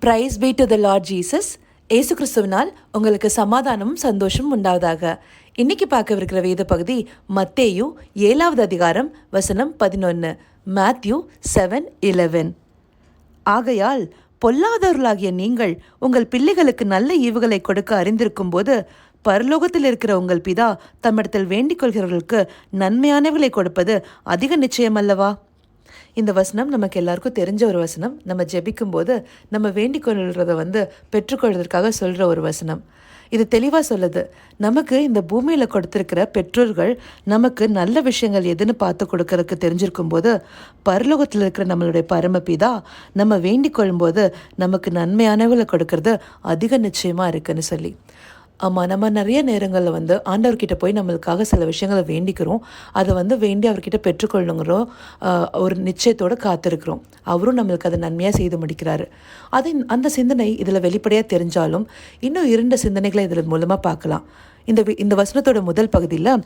Price be to the Lord Jesus. Yesu கிறிஸ்துவினால் உங்களுக்கு சமாதானமும் சந்தோஷமும் உண்டாவதாக. இன்னைக்கு பார்க்கவிருக்கிற வேத பகுதி மத்தேயு 7வது அதிகாரம் வசனம் 11. மேத்யூ 7:11. ஆகையால் பொல்லாதவர்களாகிய நீங்கள் உங்கள் பிள்ளைகளுக்கு நல்ல ஈவுகளை கொடுக்க அறிந்திருக்கும் போது பரலோகத்தில் இருக்கிற உங்கள் பிதா தம்மிடத்தில் வேண்டிக் கொள்கிறவர்களுக்கு நன்மையானவர்களை கொடுப்பது அதிக நிச்சயமல்லவா? இந்த வசனம் நமக்கு எல்லாருக்கும் தெரிஞ்ச ஒரு வசனம். நம்ம ஜெபிக்கும் போது நம்ம வேண்டிக் கொள்கிறத பெற்றுக்கொள்வதற்காக சொல்கிற ஒரு வசனம். இது தெளிவாக சொல்லுது, நமக்கு இந்த பூமியில் கொடுத்துருக்கிற பெற்றோர்கள் நமக்கு நல்ல விஷயங்கள் எதுன்னு பார்த்து கொடுக்கறதுக்கு தெரிஞ்சிருக்கும் போது பரலோகத்தில் இருக்கிற நம்மளுடைய பரமபிதா நம்ம வேண்டிக் கொள்ளும்போது நமக்கு நன்மையானவர்களை கொடுக்கறது அதிக நிச்சயமாக இருக்குன்னு சொல்லி. ஆமாம், நம்ம நிறைய நேரங்களில் ஆண்டவர்கிட்ட போய் நம்மளுக்காக சில விஷயங்களை வேண்டிக்கிறோம். அதை வேண்டி அவர்கிட்ட பெற்றுக்கொள்ளுங்கிறோம் ஒரு நிச்சயத்தோடு காத்திருக்கிறோம். அவரும் நம்மளுக்கு அதை நன்மையாக செய்து முடிக்கிறாரு. அந்த சிந்தனை இதில் வெளிப்படையாக தெரிஞ்சாலும் இன்னும் 2 சிந்தனைகளை இதில் மூலமாக பார்க்கலாம். இந்த வசனத்தோட முதல் பகுதியில்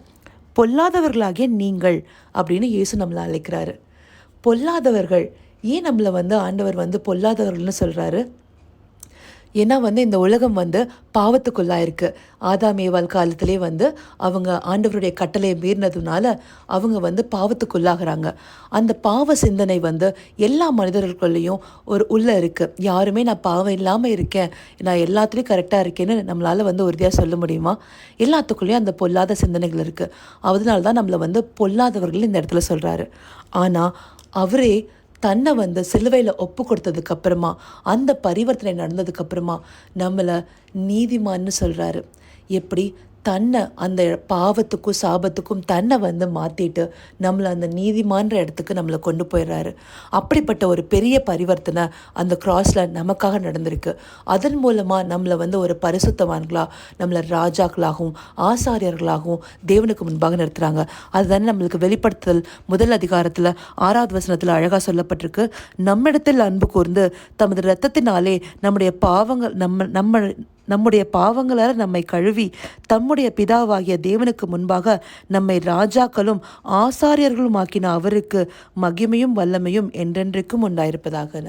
பொல்லாதவர்களாகிய நீங்கள் அப்படின்னு இயேசு நம்மளை அழைக்கிறாரு. பொல்லாதவர்கள், ஏன் நம்மளை ஆண்டவர் பொல்லாதவர்கள்னு சொல்கிறாரு? ஏன்னா இந்த உலகம் பாவத்துக்குள்ளாயிருக்கு. ஆதாம் ஏவாள் காலத்திலே அவங்க ஆண்டவருடைய கட்டளையை மீறினதுனால அவங்க பாவத்துக்குள்ளாகிறாங்க. அந்த பாவ சிந்தனை எல்லா மனிதர்களுக்குள்ளேயும் உள்ளே இருக்குது. யாருமே நான் பாவம் இல்லாமல் இருக்கேன், நான் எல்லாத்துலேயும் கரெக்டாக இருக்கேன்னு நம்மளால் உறுதியாக சொல்ல முடியுமா? எல்லாத்துக்குள்ளேயும் அந்த பொல்லாத சிந்தனைகள் இருக்குது. அதனால தான் நம்மளை பொல்லாதவர்கள் இந்த இடத்துல சொல்கிறாரு. ஆனால் அவரே தன்னை சிலுவையில் ஒப்பு கொடுத்ததுக்கு அப்புறமா, அந்த பரிவர்த்தனை நடந்ததுக்கு அப்புறமா நம்மளை நீதிமான்னு சொல்கிறாரு. எப்படி? தன்னை அந்த பாவத்துக்கும் சாபத்துக்கும் தன்னை மாற்றிட்டு நம்மளை அந்த நீதிமான்ற இடத்துக்கு நம்மளை கொண்டு போயிடுறாரு. அப்படிப்பட்ட ஒரு பெரிய பரிவர்த்தனை அந்த கிராஸில் நமக்காக நடந்திருக்கு. அதன் மூலமாக நம்மளை ஒரு பரிசுத்தவான்களாக, நம்மளை ராஜாக்களாகவும் ஆசாரியர்களாகவும் தேவனுக்கு முன்பாக நிறுத்துகிறாங்க. அதுதானே நம்மளுக்கு வெளிப்படுத்துதல் 1 அதிகாரத்தில் 6வது வசனத்தில் அழகாக சொல்லப்பட்டிருக்கு. நம்மிடத்தில் அன்பு கூர்ந்து தமது இரத்தத்தினாலே நம்முடைய பாவங்களால் நம்மை கழுவி தம்முடைய பிதாவாகிய தேவனுக்கு முன்பாக நம்மை ராஜாக்களும் ஆசாரியர்களும் ஆக்கின அவருக்கு மகிமையும் வல்லமையும் என்றென்றைக்கும் உண்டாயிருப்பதாக.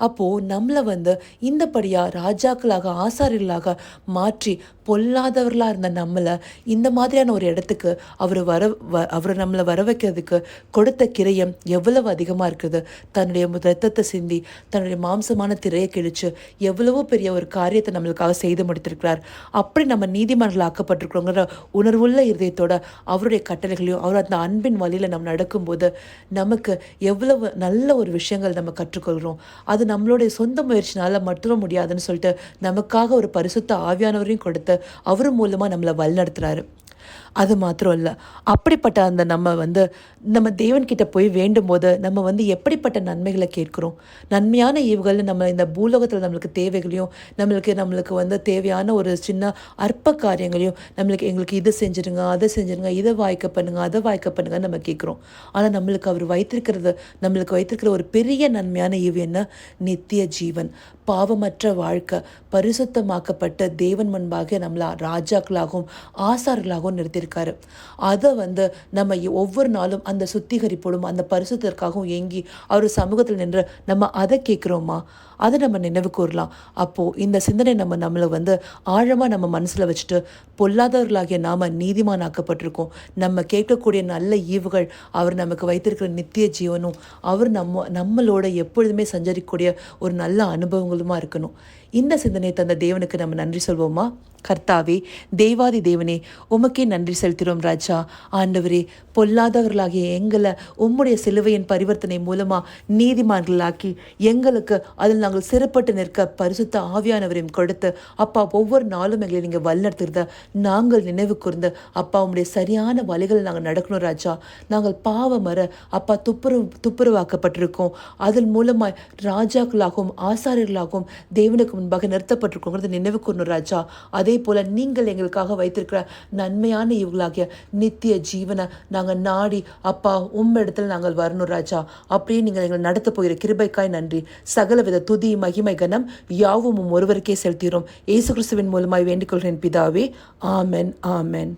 அப்போது நம்மளை இந்தபடியாக ராஜாக்களாக ஆசாரியர்களாக மாற்றி பொல்லாதவர்களாக இருந்த நம்மளை இந்த மாதிரியான ஒரு இடத்துக்கு அவர் நம்மளை வர வைக்கிறதுக்கு கொடுத்த கிரயம் எவ்வளவு அதிகமாக இருக்குது. தன்னுடைய இரத்தத்தை சிந்தி தன்னுடைய மாம்சமான திரையை கிழிச்சு எவ்வளவோ பெரிய ஒரு காரியத்தை நம்மளுக்காக செய்து முடித்திருக்கிறார். அப்படி நம்ம நீதிமன்றங்கள் ஆக்கப்பட்டிருக்கிறோங்கிற உணர்வுள்ள இதயத்தோட அவருடைய கட்டளைகளையும் அவர் அந்த அன்பின் வழியில் நம்ம நடக்கும்போது நமக்கு எவ்வளவு நல்ல ஒரு விஷயங்கள் நம்ம கற்றுக்கொள்கிறோம். அது நம்மளுடைய சொந்த முயற்சினால மட்டும் முடியாதுன்னு சொல்லிட்டு நமக்காக ஒரு பரிசுத்த ஆவியானவரையும் கொடுத்து அவர் மூலமாக நம்மளை வழிநடத்துறாரு. அது மாத்திரம் இல்லை, அப்படிப்பட்ட அந்த நம்ம தேவன்கிட்ட போய் வேண்டும் போது நம்ம எப்படிப்பட்ட நன்மைகளை கேட்குறோம். நன்மையான ஈவுகள் நம்ம இந்த பூலோகத்தில் நம்மளுக்கு தேவைகளையும் நம்மளுக்கு தேவையான ஒரு சின்ன அற்ப காரியங்களையும் எங்களுக்கு இதை செஞ்சுருங்க, அதை செஞ்சுருங்க, இதை வாய்க்க பண்ணுங்க, அதை வாய்க்க பண்ணுங்கன்னு நம்ம கேட்குறோம். ஆனால் நம்மளுக்கு வைத்திருக்கிற ஒரு பெரிய நன்மையான ஈவு என்ன? நித்திய ஜீவன், பாவமற்ற வாழ்க்கை, பரிசுத்தமாக்கப்பட்ட தேவன் முன்பாக நம்மளை ராஜாக்களாகவும் ஆசார்களாகவும் நிறுத்தியிருக்காரு. அதை நம்ம ஒவ்வொரு நாளும் அந்த சுத்திகரிப்போடும் அந்த பரிசுத்திற்காகவும் ஏங்கி அவர் சமூகத்தில் நின்று நம்ம அதை கேட்குறோமா? அதை நம்ம நினைவு கூறலாம். அப்போது இந்த சிந்தனை நம்மளை ஆழமாக நம்ம மனசில் வச்சுட்டு பொல்லாதவர்களாகிய நாம் நீதிமானாக்கப்பட்டிருக்கோம். நம்ம கேட்கக்கூடிய நல்ல ஈவுகள், அவர் நமக்கு வைத்திருக்கிற நித்திய ஜீவனும், அவர் நம்மளோட எப்பொழுதுமே சஞ்சரிக்கக்கூடிய ஒரு நல்ல அனுபவங்களுமா இருக்கணும். இந்த சிந்தனையை தந்த தேவனுக்கு நம்ம நன்றி சொல்வோமா? கர்த்தாவே, தேவாதி தேவனே, உமக்கே நன்றி செலுத்துகிறோம் ராஜா. ஆண்டவரே, பொல்லாதவர்களாகிய எங்களை உம்முடைய சிலுவையின் பரிவர்த்தனை மூலமாக நீதிமான்களாக்கி எங்களுக்கு அதில் நாங்கள் சிறப்பட்டு நிற்க பரிசுத்த ஆவியானவரையும் கொடுத்து அப்பா ஒவ்வொரு நாளும் எங்களை நீங்கள் வழிநடத்துகிறத நாங்கள் நினைவு கூர்ந்து அப்பா உம்முடைய சரியான வழிகளை நாங்கள் நடக்கணும் ராஜா. நாங்கள் பாவமர அப்பா துப்புரவாக்கப்பட்டிருக்கோம். அதன் மூலமாய் ராஜாக்களாகவும் ஆசாரியர்களாகவும் தேவனுக்கு முன்பாக நிறுத்தப்பட்டிருக்கோங்கிறத நினைவு கூறணும் ராஜா. அதே போல நீங்கள் எங்களுக்காக வைத்திருக்கிற நன்மையான இவங்களாகிய நித்திய ஜீவனை நாங்கள் நாடி அப்பா உம்மிடத்தில் நாங்கள் வரணும் ராஜா. அப்படியே நீங்கள் எங்களை நடத்த போகிற கிருபைக்காய் நன்றி. சகலவித துதி மகிமை கனம் யாவும் ஒருவருக்கே செலுத்துகிறோம். இயேசு கிறிஸ்துவின் மூலமாய் வேண்டிக் கொள்கிறேன் பிதாவே. ஆமென், ஆமென்.